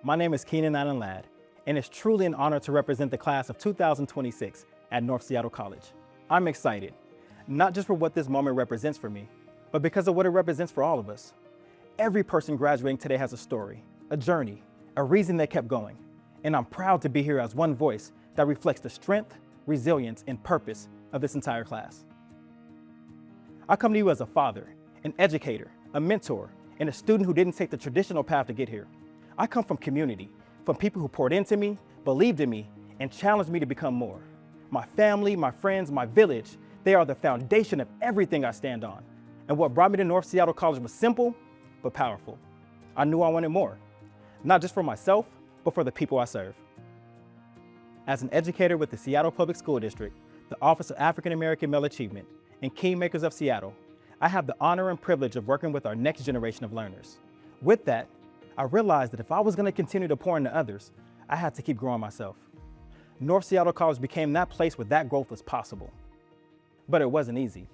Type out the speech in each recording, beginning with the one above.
My name is Keenen Allen Ladd, and it's truly an honor to represent the class of 2026 at North Seattle College. I'm excited, not just for what this moment represents for me, but because of what it represents for all of us. Every person graduating today has a story, a journey, a reason they kept going, and I'm proud to be here as one voice that reflects the strength, resilience, and purpose of this entire class. I come to you as a father, an educator, a mentor, and a student who didn't take the traditional path to get here. I come from community, from people who poured into me, believed in me, and challenged me to become more. My family, my friends, my village, they are the foundation of everything I stand on. And what brought me to North Seattle College was simple, but powerful. I knew I wanted more, not just for myself, but for the people I serve. As an educator with the Seattle Public School District, the Office of African American Male Achievement, and Kingmakers of Seattle, I have the honor and privilege of working with our next generation of learners. With that, I realized that if I was going to continue to pour into others, I had to keep growing myself. North Seattle College became that place where that growth was possible. But it wasn't easy.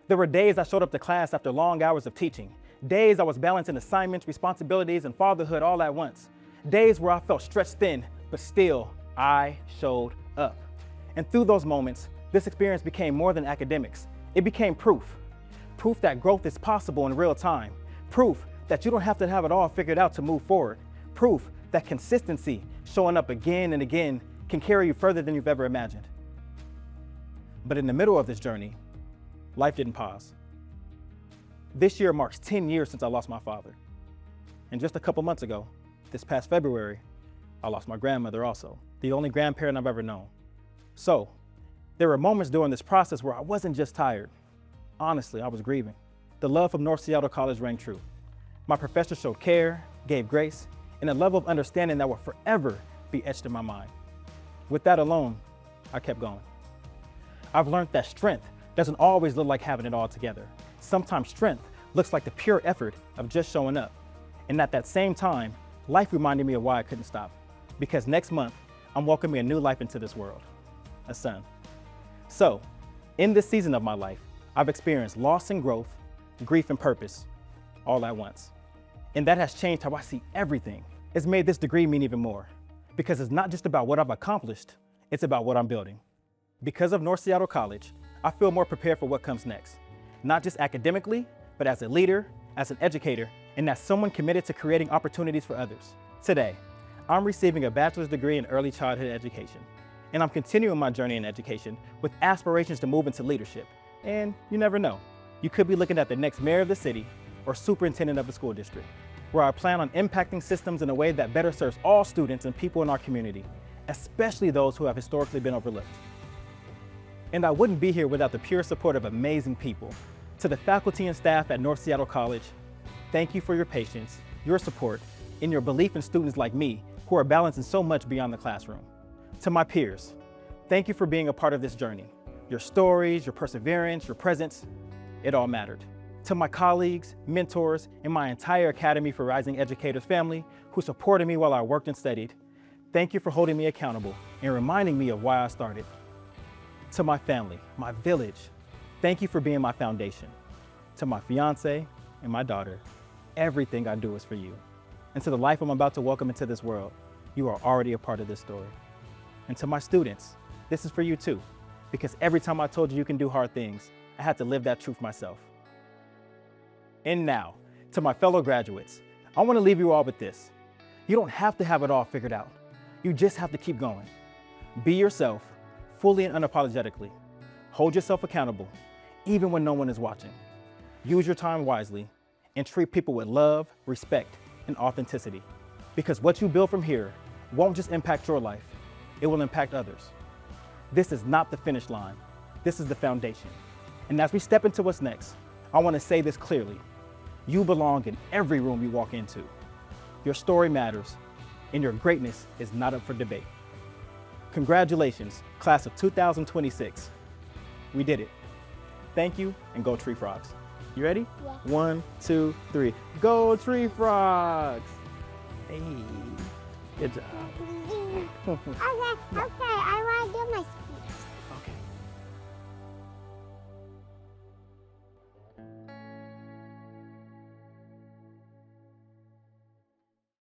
There were days I showed up to class after long hours of teaching, days I was balancing assignments, responsibilities, and fatherhood all at once, days where I felt stretched thin, but still, I showed up. And through those moments, this experience became more than academics. It became proof that growth is possible in real time, proof that you don't have to have it all figured out to move forward, proof that consistency, showing up again and again, can carry you further than you've ever imagined. But in the middle of this journey, life didn't pause. This year marks 10 years since I lost my father. And just a couple months ago, this past February, I lost my grandmother also, the only grandparent I've ever known. So, there were moments during this process where I wasn't just tired. Honestly, I was grieving. The love from North Seattle College rang true. My professors showed care, gave grace, and a level of understanding that will forever be etched in my mind. With that alone, I kept going. I've learned that strength doesn't always look like having it all together. Sometimes strength looks like the pure effort of just showing up. And at that same time, life reminded me of why I couldn't stop. Because next month, I'm welcoming a new life into this world, a son. So, in this season of my life, I've experienced loss and growth, grief and purpose, all at once. And that has changed how I see everything. It's made this degree mean even more, because it's not just about what I've accomplished, it's about what I'm building. Because of North Seattle College, I feel more prepared for what comes next, not just academically, but as a leader, as an educator, and as someone committed to creating opportunities for others. Today, I'm receiving a bachelor's degree in early childhood education, and I'm continuing my journey in education with aspirations to move into leadership. And you never know, you could be looking at the next mayor of the city or superintendent of the school district, where I plan on impacting systems in a way that better serves all students and people in our community, especially those who have historically been overlooked. And I wouldn't be here without the pure support of amazing people. To the faculty and staff at North Seattle College, thank you for your patience, your support, and your belief in students like me who are balancing so much beyond the classroom. To my peers, thank you for being a part of this journey. Your stories, your perseverance, your presence, it all mattered. To my colleagues, mentors, and my entire Academy for Rising Educators family who supported me while I worked and studied, thank you for holding me accountable and reminding me of why I started. To my family, my village, thank you for being my foundation. To my fiance and my daughter, everything I do is for you. And to the life I'm about to welcome into this world, you are already a part of this story. And to my students, this is for you too, because every time I told you you can do hard things, I had to live that truth myself. And now, to my fellow graduates, I want to leave you all with this. You don't have to have it all figured out. You just have to keep going. Be yourself, fully and unapologetically. Hold yourself accountable, even when no one is watching. Use your time wisely, and treat people with love, respect, and authenticity. Because what you build from here won't just impact your life, it will impact others. This is not the finish line. This is the foundation. And as we step into what's next, I want to say this clearly. You belong in every room you walk into. Your story matters, and your greatness is not up for debate. Congratulations, class of 2026. We did it. Thank you, and go Tree Frogs. You ready? Yeah. 1, 2, 3. Go Tree Frogs! Hey, good job. Okay, I want to do my